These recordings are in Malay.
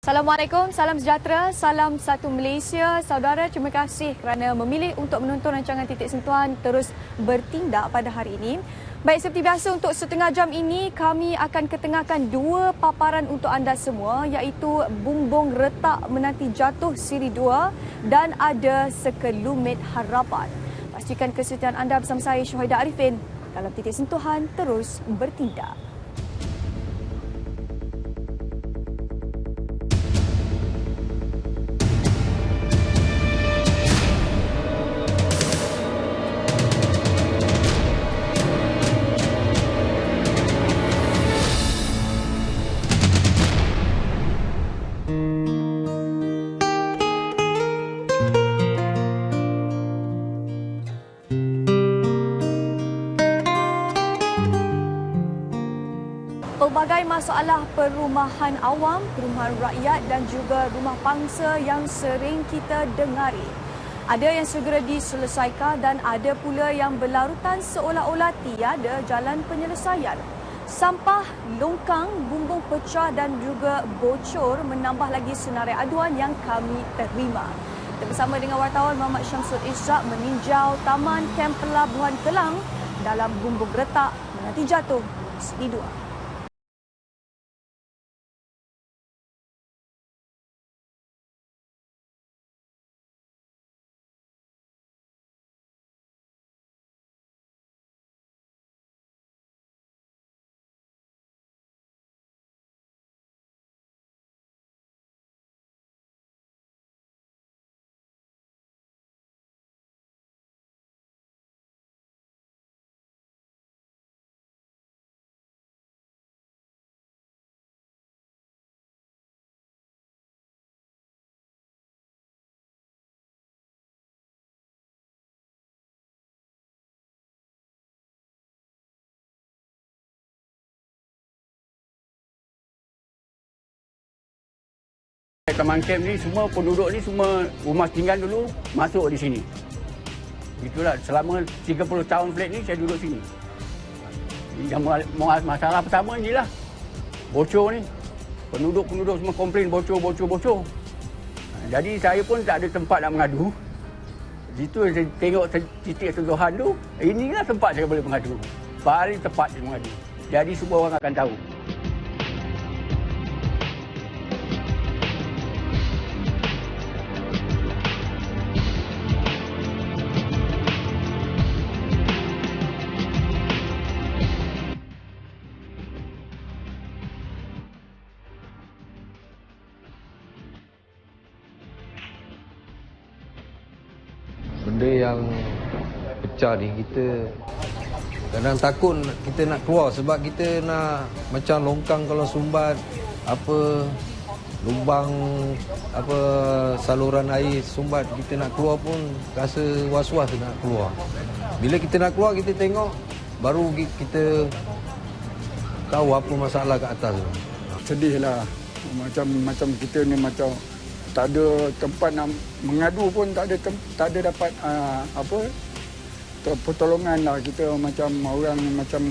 Assalamualaikum, salam sejahtera, salam satu Malaysia. Saudara, terima kasih kerana memilih untuk menonton rancangan Titik Sentuhan terus bertindak pada hari ini. Baik, seperti biasa untuk setengah jam ini kami akan ketengahkan dua paparan untuk anda semua, iaitu Bumbung Retak Menanti Jatuh Siri 2 dan ada Sekelumit Harapan. Pastikan kesetiaan anda bersama saya Syuhaidah Arifin dalam Titik Sentuhan terus bertindak. Pelbagai masalah perumahan awam, perumahan rakyat dan juga rumah pangsa yang sering kita dengari. Ada yang segera diselesaikan dan ada pula yang berlarutan seolah-olah tiada jalan penyelesaian. Sampah, longkang, bumbung pecah dan juga bocor menambah lagi senarai aduan yang kami terima. Kita bersama dengan wartawan Muhammad Syamsul Ishak meninjau Taman Kem Pelabuhan Kelang dalam Bumbung Retak Menanti Jatuh Siri 2. Taman Kem ni semua penduduk ni semua rumah tinggal dulu masuk di sini. Itulah selama 30 tahun flat ni saya duduk sini. Yang masalah pertama inilah bocor ni. Penduduk semua komplain bocor. Jadi saya pun tak ada tempat nak mengadu. Situ saya tengok titik sentuhan tu, inilah tempat saya boleh mengadu. Paling tepat saya mengadu. Jadi semua orang akan tahu. Benda yang pecah ni kita kadang takut kita nak keluar sebab kita nak macam longkang kalau sumbat apa lubang apa saluran air sumbat kita nak keluar pun rasa was-was nak keluar. Bila kita nak keluar kita tengok baru kita tahu apa masalah kat atas tu. Sedihlah macam kita ni macam tak ada tempat nak mengadu pun tak ada dapat pertolongan lah. Kita macam orang macam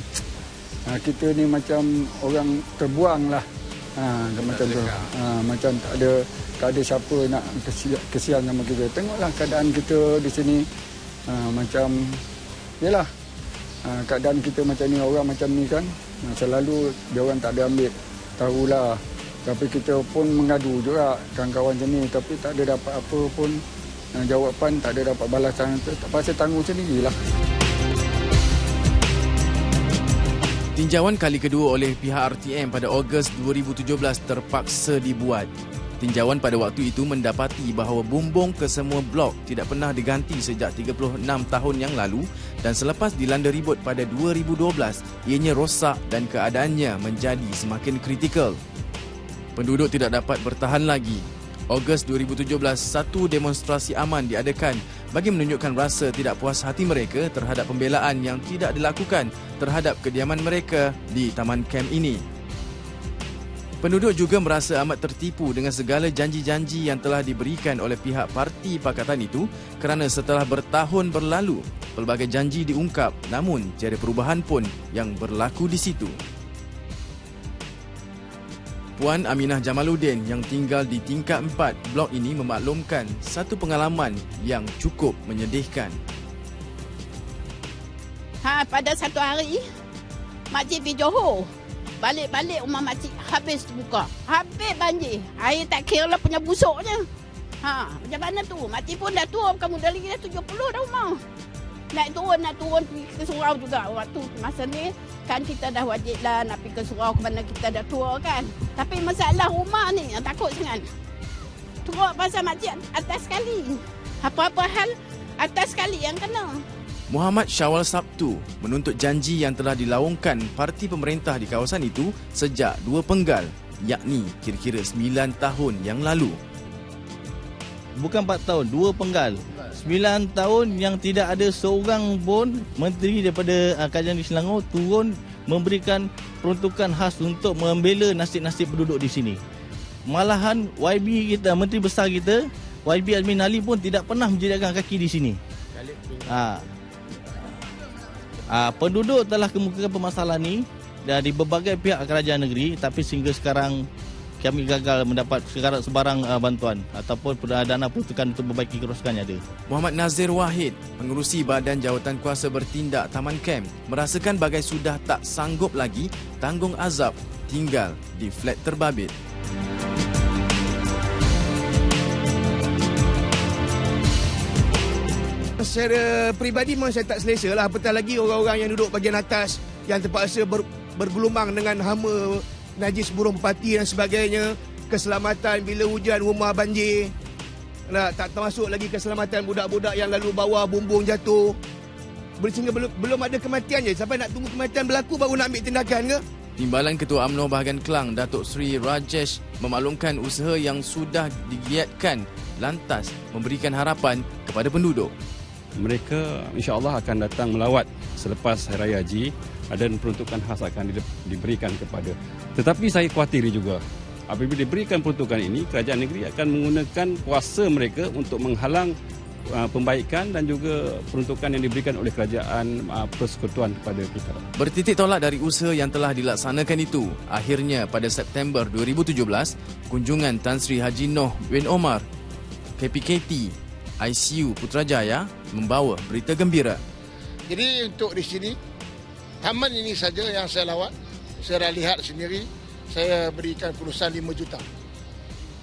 kita ni macam orang terbuang lah macam tu macam tak ada siapa nak kesian sama kita. Tengoklah keadaan kita di sini macam yalah keadaan kita macam ni, orang macam ni kan selalu dia orang tak ada ambil tahulah. Tapi kita pun mengadu juga kawan-kawan macam ni, tapi tak ada dapat apa pun jawapan, tak ada dapat balasan. Terpaksa tanggung sendirilah. Tinjauan kali kedua oleh pihak RTM pada Ogos 2017 terpaksa dibuat. Tinjauan pada waktu itu mendapati bahawa bumbung kesemua blok tidak pernah diganti sejak 36 tahun yang lalu dan selepas dilanda ribut pada 2012, ianya rosak dan keadaannya menjadi semakin kritikal. Penduduk tidak dapat bertahan lagi. Ogos 2017, satu demonstrasi aman diadakan bagi menunjukkan rasa tidak puas hati mereka terhadap pembelaan yang tidak dilakukan terhadap kediaman mereka di Taman Kem ini. Penduduk juga merasa amat tertipu dengan segala janji-janji yang telah diberikan oleh pihak parti pakatan itu kerana setelah bertahun berlalu, pelbagai janji diungkap namun tiada perubahan pun yang berlaku di situ. Puan Aminah Jamaluddin yang tinggal di tingkat 4 blok ini memaklumkan satu pengalaman yang cukup menyedihkan. Pada satu hari, makcik pergi Johor. Balik-balik rumah makcik habis terbuka. Habis banjir. Air tak kira lah punya busuknya. Macam mana tu? Makcik pun dah tua, bukan muda lagi, dah 70 dah rumah. Nak turun pergi ke surau juga. Waktu masa ni kan kita dah wajib lah nak pergi ke surau kerana kita dah tua kan. Tapi masalah rumah ni yang takut sangat. Teruk pasal makcik atas sekali. Apa-apa hal atas sekali yang kena. Muhammad Syawal Sabtu menuntut janji yang telah dilaungkan parti pemerintah di kawasan itu sejak 2 penggal, yakni kira-kira 9 tahun yang lalu. Bukan 4 tahun, 2 penggal. 9 tahun yang tidak ada seorang pun menteri daripada Kerajaan Negeri Selangor turun memberikan peruntukan khas untuk membela nasib-nasib penduduk di sini. Malahan YB kita, Menteri Besar kita, YB Azmin Ali pun tidak pernah menjejakkan kaki di sini. Penduduk telah kemukakan permasalahan ini dari berbagai pihak kerajaan negeri, tapi sehingga sekarang kami gagal mendapat sebarang bantuan ataupun dana peruntukan untuk memperbaiki kerosakan yang ada. Muhammad Nazir Wahid, pengerusi Badan Jawatan Kuasa Bertindak Taman Kem, merasakan bagai sudah tak sanggup lagi tanggung azab tinggal di flat terbabit. Secara peribadi memang saya tak selesa lah, apatah lagi orang-orang yang duduk bahagian atas yang terpaksa bergelumang dengan hama, najis burung merpati dan sebagainya. Keselamatan bila hujan rumah banjir. Tak termasuk lagi keselamatan budak-budak yang lalu bawa bumbung jatuh. Sehingga belum ada kematian je. Sampai nak tunggu kematian berlaku baru nak ambil tindakan ke? Timbalan Ketua UMNO bahagian Kelang, Datuk Seri Rajesh, memaklumkan usaha yang sudah digiatkan lantas memberikan harapan kepada penduduk. Mereka insya-Allah akan datang melawat selepas Hari Raya Haji dan peruntukan khas akan diberikan kepada. Tetapi saya khawatir juga apabila diberikan peruntukan ini, kerajaan negeri akan menggunakan kuasa mereka untuk menghalang pembaikan dan juga peruntukan yang diberikan oleh kerajaan persekutuan kepada kita. Bertitik tolak dari usaha yang telah dilaksanakan itu, akhirnya pada September 2017, kunjungan Tan Sri Haji Noh bin Omar KPKT ICU Putrajaya membawa berita gembira. Jadi untuk di sini, taman ini saja yang saya lawat, saya dah lihat sendiri, saya berikan kelulusan 5 juta.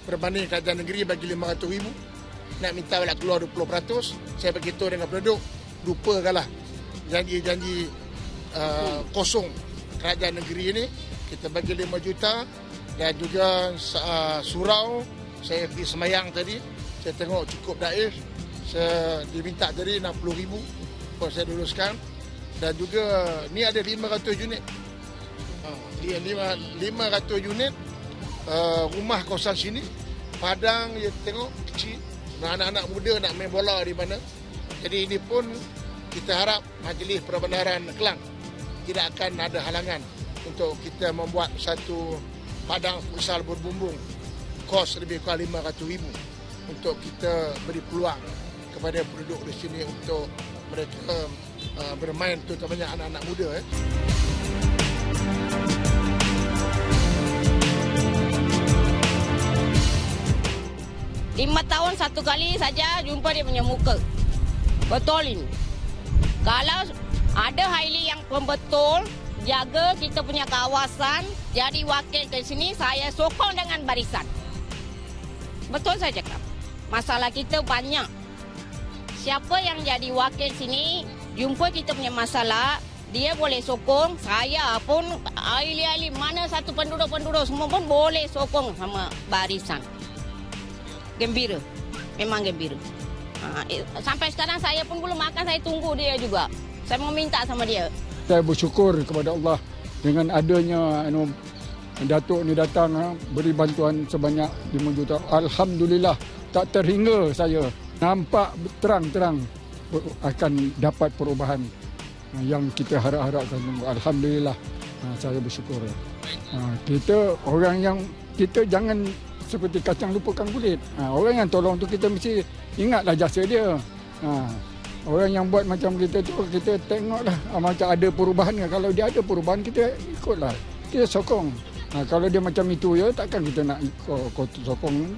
Berbanding kerajaan negeri bagi 500,000, nak minta balik keluar 20%, saya beritahu dengan penduduk, lupakanlah janji-janji kosong kerajaan negeri ini, kita bagi 5 juta dan juga surau, saya pergi semayang tadi, saya tengok cukup daif, saya diminta tadi 60,000 kalau saya luluskan, dan juga ni ada 500 unit. 500 unit rumah kawasan sini, padang dia tengok kecil, anak-anak muda nak main bola di mana. Jadi ini pun kita harap Majlis Perbendaharaan Kelang tidak akan ada halangan untuk kita membuat satu padang futsal berbumbung, kos lebih kurang 500,000 untuk kita beri peluang kepada penduduk di sini untuk mereka bermain, terutamanya anak-anak muda. 5 tahun satu kali saja jumpa dia punya muka. Betul ini. Kalau ada Haili yang betul jaga kita punya kawasan, jadi wakil ke sini, saya sokong dengan barisan. Betul saya cakap. Masalah kita banyak. Siapa yang jadi wakil sini, jumpa kita punya masalah, dia boleh sokong. Saya pun, ahli-ahli mana satu penduduk-penduduk semua pun boleh sokong sama barisan. Gembira. Memang gembira. Sampai sekarang saya pun belum makan, saya tunggu dia juga. Saya mau minta sama dia. Saya bersyukur kepada Allah dengan adanya Datuk ni datang beri bantuan sebanyak 5 juta. Alhamdulillah, tak terhingga saya nampak terang-terang akan dapat perubahan yang kita harap-harapkan. Alhamdulillah, saya bersyukur. Kita orang yang, kita jangan seperti kacang lupakan kulit. Orang yang tolong tu kita mesti ingatlah jasa dia. Orang yang buat macam kita tu, kita tengoklah macam ada perubahan. Kalau dia ada perubahan, kita ikutlah. Kita sokong. Kalau dia macam itu ya, takkan kita nak sokong.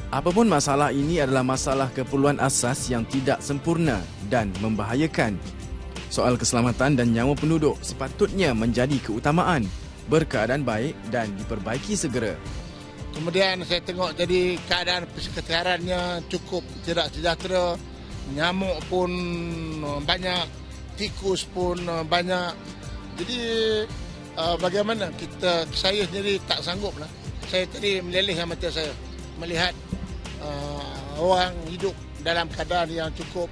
Apapun masalah ini adalah masalah keperluan asas yang tidak sempurna dan membahayakan. Soal keselamatan dan nyawa penduduk sepatutnya menjadi keutamaan, berkeadaan baik dan diperbaiki segera. Kemudian saya tengok jadi keadaan persekitarannya cukup tidak sejahtera, nyamuk pun banyak, tikus pun banyak. Jadi bagaimana saya sendiri tak sanggup lah. Saya tadi meleleh mata saya melihat orang hidup dalam keadaan yang cukup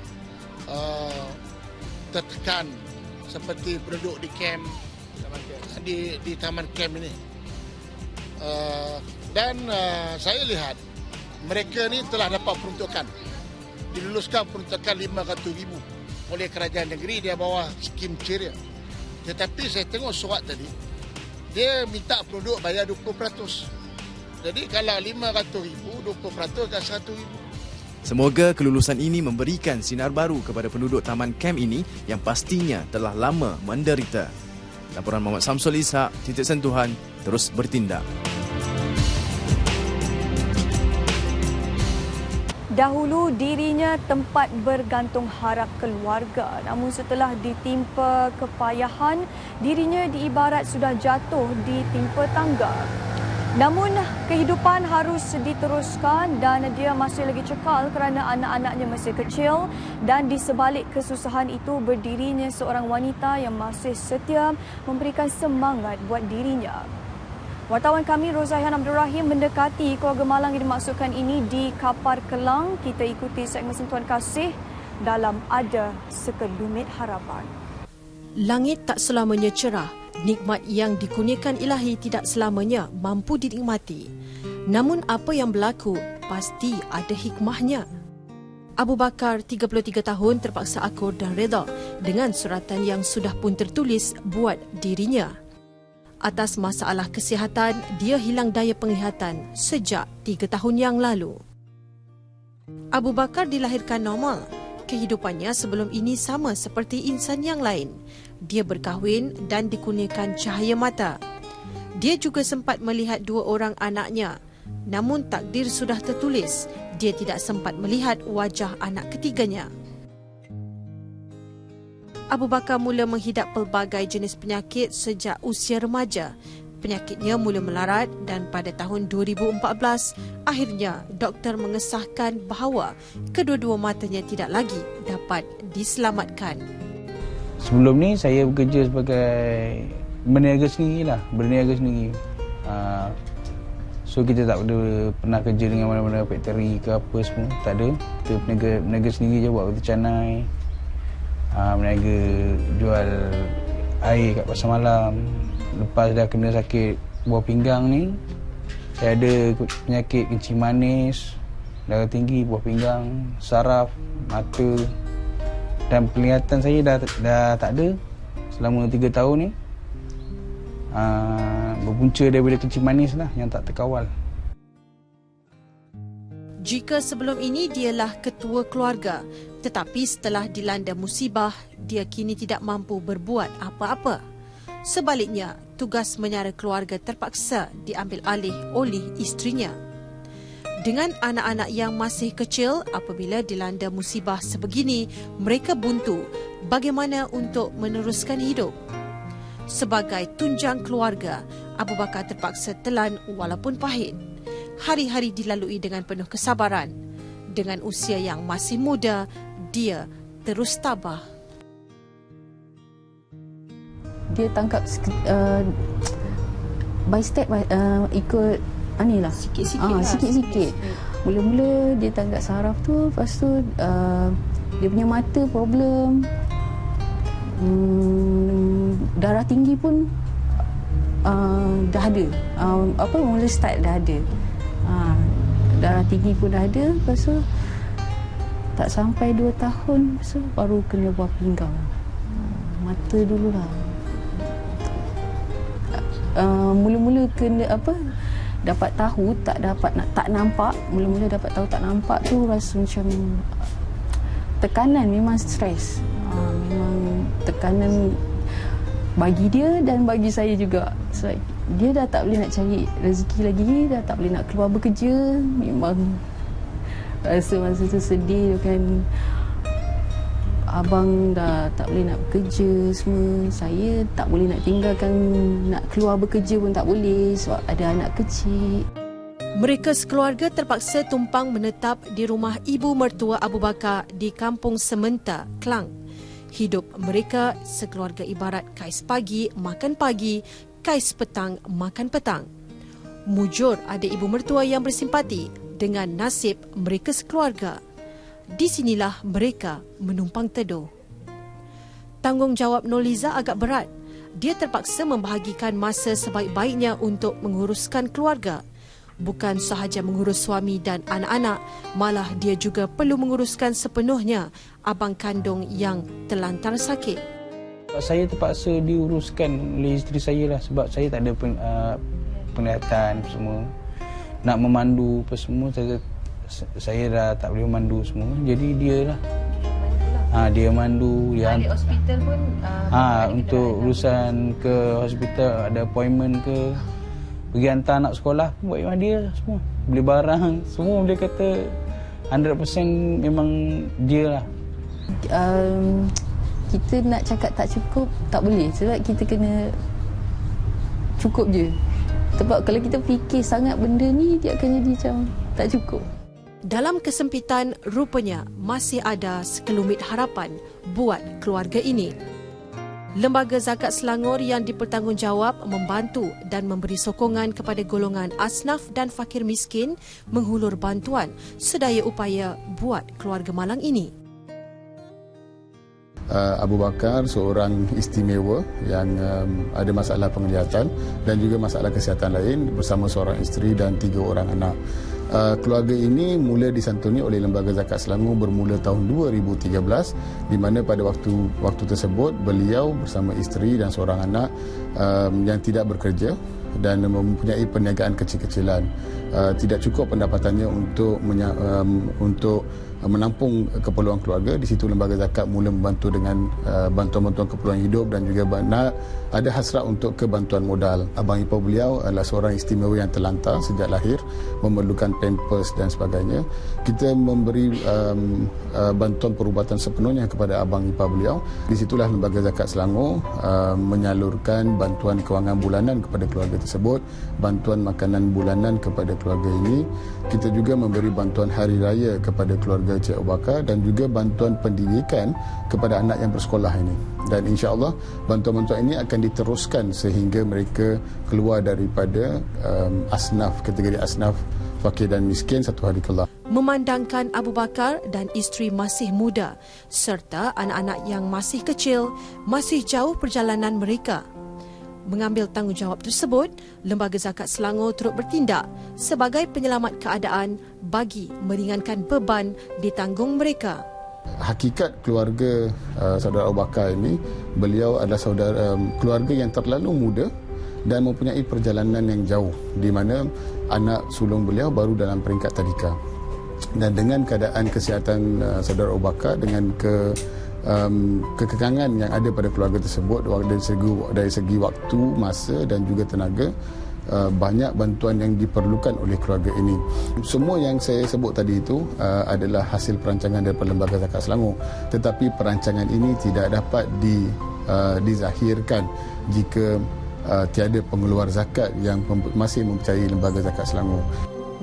tertekan seperti penduduk di kamp, di taman kamp ini. Dan saya lihat mereka ni telah dapat peruntukan, diluluskan peruntukan 500,000 oleh kerajaan negeri di bawah skim ceria. Tetapi saya tengok surat tadi, dia minta penduduk bayar 20%. Jadi kalau 500,000, 20% kat 100,000. Semoga kelulusan ini memberikan sinar baru kepada penduduk taman kamp ini yang pastinya telah lama menderita. Laporan Muhammad Samsul Ishak, Titik Sentuhan, terus bertindak. Dahulu dirinya tempat bergantung harap keluarga, namun setelah ditimpa kepayahan, dirinya diibarat sudah jatuh ditimpa tangga. Namun kehidupan harus diteruskan dan dia masih lagi cekal kerana anak-anaknya masih kecil, dan di sebalik kesusahan itu berdirinya seorang wanita yang masih setia memberikan semangat buat dirinya. Wartawan kami Rozaihan Abdul Rahim mendekati keluarga malang yang dimaksudkan ini di Kapar Kelang. Kita ikuti segmen Sentuhan Kasih dalam Ada Sekelumit Harapan. Langit tak selamanya cerah. Nikmat yang dikurniakan ilahi tidak selamanya mampu dinikmati. Namun apa yang berlaku pasti ada hikmahnya. Abu Bakar, 33 tahun, terpaksa akur dan reda dengan suratan yang sudah pun tertulis buat dirinya. Atas masalah kesihatan, dia hilang daya penglihatan sejak 3 tahun yang lalu. Abu Bakar dilahirkan normal. Kehidupannya sebelum ini sama seperti insan yang lain. Dia berkahwin dan dikurniakan cahaya mata. Dia juga sempat melihat 2 orang anaknya. Namun takdir sudah tertulis, dia tidak sempat melihat wajah anak ketiganya. Abu Bakar mula menghidap pelbagai jenis penyakit sejak usia remaja. Penyakitnya mula melarat dan pada tahun 2014, akhirnya doktor mengesahkan bahawa kedua-dua matanya tidak lagi dapat diselamatkan. Sebelum ni saya bekerja sebagai berniaga sendiri. So kita tak pernah kerja dengan mana-mana factory ke apa semua, tak ada. Kita berniaga sendiri je, buat roti canai, berniaga jual air kat pasar malam. Lepas dah kena sakit buah pinggang ni, saya ada penyakit kencing manis, darah tinggi, buah pinggang, saraf, mata, dan penglihatan saya dah tak ada selama 3 tahun ni. Berpunca daripada kencing manis lah yang tak terkawal. Jika sebelum ini dialah ketua keluarga, tetapi setelah dilanda musibah, dia kini tidak mampu berbuat apa-apa. Sebaliknya, tugas menyara keluarga terpaksa diambil alih oleh isterinya. Dengan anak-anak yang masih kecil, apabila dilanda musibah sebegini, mereka buntu bagaimana untuk meneruskan hidup. Sebagai tunjang keluarga, Abu Bakar terpaksa telan walaupun pahit. Hari-hari dilalui dengan penuh kesabaran. Dengan usia yang masih muda, dia terus tabah. Dia tangkap by step, ikut anilah sikit-sikit. Mula-mula dia tangkap saraf tu, lepas tu dia punya mata problem, darah tinggi pun dah ada, mula start dah ada, darah tinggi pun dah ada. Lepas tu tak sampai 2 tahun, lepas tu baru kena buah pinggang. Mata dululah. Mula-mula kena dapat tahu tak nampak. Mula-mula dapat tahu tak nampak tu rasa macam tekanan, memang stres. Memang tekanan bagi dia dan bagi saya juga. dia dah tak boleh nak cari rezeki lagi, dah tak boleh nak keluar bekerja. Memang rasa masa tu sedih kan. Abang dah tak boleh nak bekerja semua. Saya tak boleh nak tinggalkan, nak keluar bekerja pun tak boleh sebab ada anak kecil. Mereka sekeluarga terpaksa tumpang menetap di rumah ibu mertua Abu Bakar di Kampung Sementa, Klang. Hidup mereka sekeluarga ibarat kais pagi, makan pagi, kais petang, makan petang. Mujur ada ibu mertua yang bersimpati dengan nasib mereka sekeluarga. Di sinilah mereka menumpang teduh. Tanggungjawab Nurliza agak berat. Dia terpaksa membahagikan masa sebaik-baiknya untuk menguruskan keluarga. Bukan sahaja mengurus suami dan anak-anak, malah dia juga perlu menguruskan sepenuhnya abang kandung yang terlantar sakit. Saya terpaksa diuruskan oleh isteri saya lah sebab saya tak ada penglihatan semua. Nak memandu apa semua, saya dah tak boleh memandu semua. Jadi dia lah. Dia mandu. Dia di hospital pun untuk urusan ke hospital, ada appointment ke, pergi hantar anak sekolah pun buat memang dia semua. Beli barang, semua boleh kata 100% memang dia lah. Kita nak cakap tak cukup, tak boleh. Sebab kita kena cukup je. Sebab kalau kita fikir sangat benda ni, dia akan jadi macam tak cukup. Dalam kesempitan, rupanya masih ada sekelumit harapan buat keluarga ini. Lembaga Zakat Selangor yang dipertanggungjawab membantu dan memberi sokongan kepada golongan asnaf dan fakir miskin menghulur bantuan sedaya upaya buat keluarga malang ini. Abu Bakar seorang istimewa yang ada masalah penglihatan dan juga masalah kesihatan lain bersama seorang isteri dan 3 orang anak. Keluarga ini mula disantuni oleh Lembaga Zakat Selangor bermula tahun 2013 di mana pada waktu tersebut beliau bersama isteri dan seorang anak yang tidak bekerja dan mempunyai perniagaan kecil-kecilan. Tidak cukup pendapatannya untuk menampung keperluan keluarga. Di situ Lembaga Zakat mula membantu dengan bantuan-bantuan keperluan hidup dan juga ada hasrat untuk kebantuan modal. Abang ipar beliau adalah seorang istimewa yang terlantar sejak lahir, memerlukan pampers dan sebagainya. Kita memberi bantuan perubatan sepenuhnya kepada abang ipar beliau. Di situlah Lembaga Zakat Selangor menyalurkan bantuan kewangan bulanan kepada keluarga tersebut, bantuan makanan bulanan kepada keluarga ini. Kita juga memberi bantuan hari raya kepada keluarga Cik Abu Bakar dan juga bantuan pendidikan kepada anak yang bersekolah ini. Dan insya-Allah bantuan-bantuan ini akan diteruskan sehingga mereka keluar daripada asnaf, kategori asnaf fakir dan miskin satu hari kelak. Memandangkan Abu Bakar dan isteri masih muda serta anak-anak yang masih kecil, masih jauh perjalanan mereka. Mengambil tanggungjawab tersebut, Lembaga Zakat Selangor turut bertindak sebagai penyelamat keadaan bagi meringankan beban ditanggung mereka. Hakikat keluarga saudara Abu Bakar ini, beliau adalah keluarga yang terlalu muda dan mempunyai perjalanan yang jauh di mana anak sulung beliau baru dalam peringkat tadika. Dan dengan keadaan kesihatan saudara Abu Bakar, dengan kekekangan yang ada pada keluarga tersebut dari segi waktu, masa dan juga tenaga, banyak bantuan yang diperlukan oleh keluarga ini. Semua yang saya sebut tadi itu adalah hasil perancangan daripada Lembaga Zakat Selangor, tetapi perancangan ini tidak dapat dizahirkan jika tiada pengeluar zakat yang masih mempercayai Lembaga Zakat Selangor.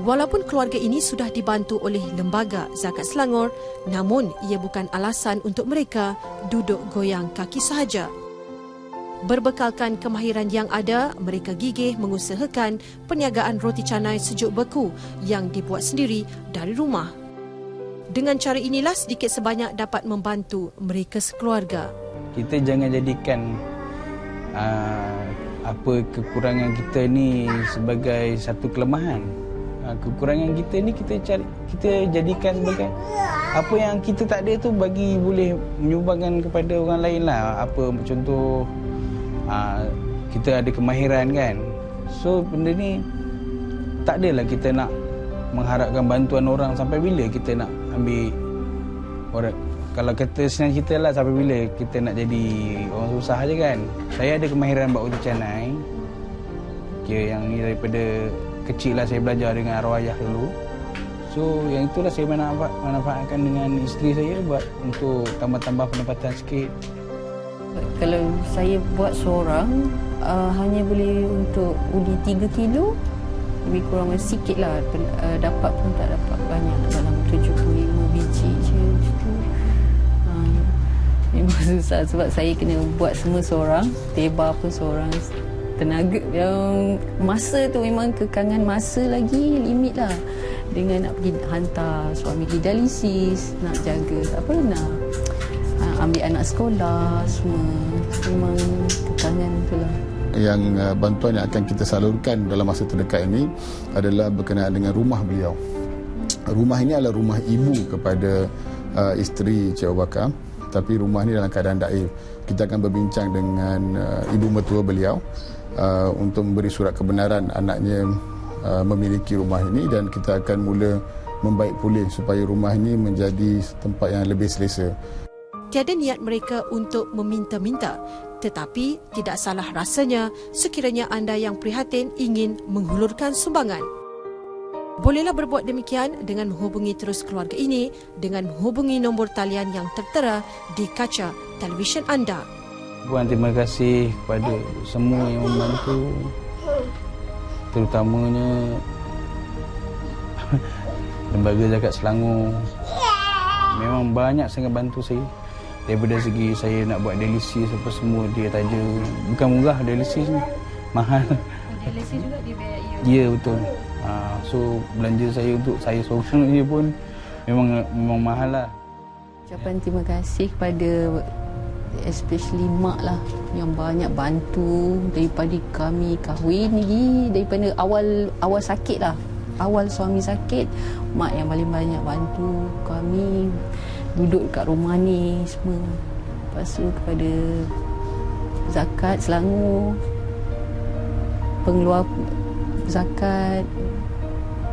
Walaupun keluarga ini sudah dibantu oleh Lembaga Zakat Selangor, namun ia bukan alasan untuk mereka duduk goyang kaki sahaja. Berbekalkan kemahiran yang ada, mereka gigih mengusahakan perniagaan roti canai sejuk beku yang dibuat sendiri dari rumah. Dengan cara inilah sedikit sebanyak dapat membantu mereka sekeluarga. Kita jangan jadikan apa kekurangan kita ni sebagai satu kelemahan. Kekurangan kita ni kita jadikan sebagai apa yang kita tak ada tu boleh menyumbangkan kepada orang lain lah. Apa contoh kita ada kemahiran kan. So benda ni tak adalah kita nak mengharapkan bantuan orang. Sampai bila kita nak ambil orang? Kalau kata senang cerita lah, sampai bila kita nak jadi orang susah je kan. Saya ada kemahiran buat roti canai. Kira yang ni daripada kecil lah saya belajar dengan arwah ayah dulu. So yang itulah saya manfaatkan dengan isteri saya buat untuk tambah-tambah pendapatan sikit. Kalau saya buat seorang, hanya boleh untuk undi 3 kilo, lebih kurang sikit lah. Dapat pun tak dapat banyak, dalam 75 biji je. Memang susah sebab saya kena buat semua seorang, tebar pun seorang. Tenaga yang masa tu memang kekangan masa lagi limit lah, dengan nak pergi hantar suami pergi dialisis, nak jaga nak ambil anak sekolah semua, memang kekangan itulah. Yang bantuan yang akan kita salurkan dalam masa terdekat ini adalah berkenaan dengan rumah beliau. Rumah ini adalah rumah ibu kepada isteri Cik Abu Bakar, tapi rumah ini dalam keadaan daif. Kita akan berbincang dengan ibu mertua beliau untuk memberi surat kebenaran anaknya memiliki rumah ini, dan kita akan mula membaik pulih supaya rumah ini menjadi tempat yang lebih selesa. Tiada niat mereka untuk meminta-minta, tetapi tidak salah rasanya sekiranya anda yang prihatin ingin menghulurkan sumbangan. Bolehlah berbuat demikian dengan menghubungi terus keluarga ini dengan menghubungi nombor talian yang tertera di kaca televisyen anda. Puan, terima kasih kepada semua yang membantu, terutamanya Lembaga Zakat Selangor. Memang banyak sangat bantu saya. Daripada segi saya nak buat dialisis apa semua, dia taja. Bukan murah dialisis ni, mahal. Dialisis juga dia bayar you? Ya, betul. So belanja saya untuk saya seorang ni pun memang mahal lah. Ucapan terima kasih kepada especially mak lah yang banyak bantu daripada kami kahwin lagi, daripada awal sakit lah, awal suami sakit, mak yang paling banyak bantu kami duduk kat rumah ni semua. Lepas tu kepada Zakat Selangor, pengeluar zakat,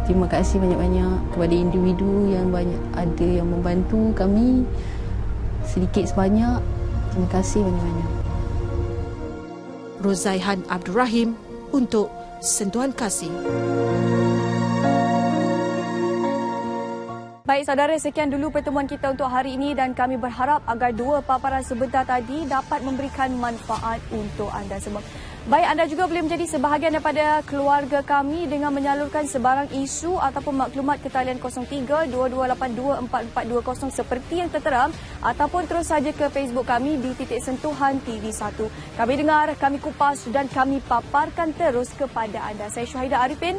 terima kasih banyak-banyak kepada individu yang banyak ada yang membantu kami sedikit sebanyak. Terima kasih banyak-banyak. Rozaihan Abdul Rahim untuk Sentuhan Kasih. Baik saudara, sekian dulu pertemuan kita untuk hari ini dan kami berharap agar dua paparan sebentar tadi dapat memberikan manfaat untuk anda semua. Baik, anda juga boleh menjadi sebahagian daripada keluarga kami dengan menyalurkan sebarang isu ataupun maklumat ke talian 03-2282-4420 seperti yang tertera, ataupun terus saja ke Facebook kami di @sentuhan TV1. Kami dengar, kami kupas dan kami paparkan terus kepada anda. Saya Syuhaidah Arifin.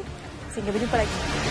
Sehingga berjumpa lagi.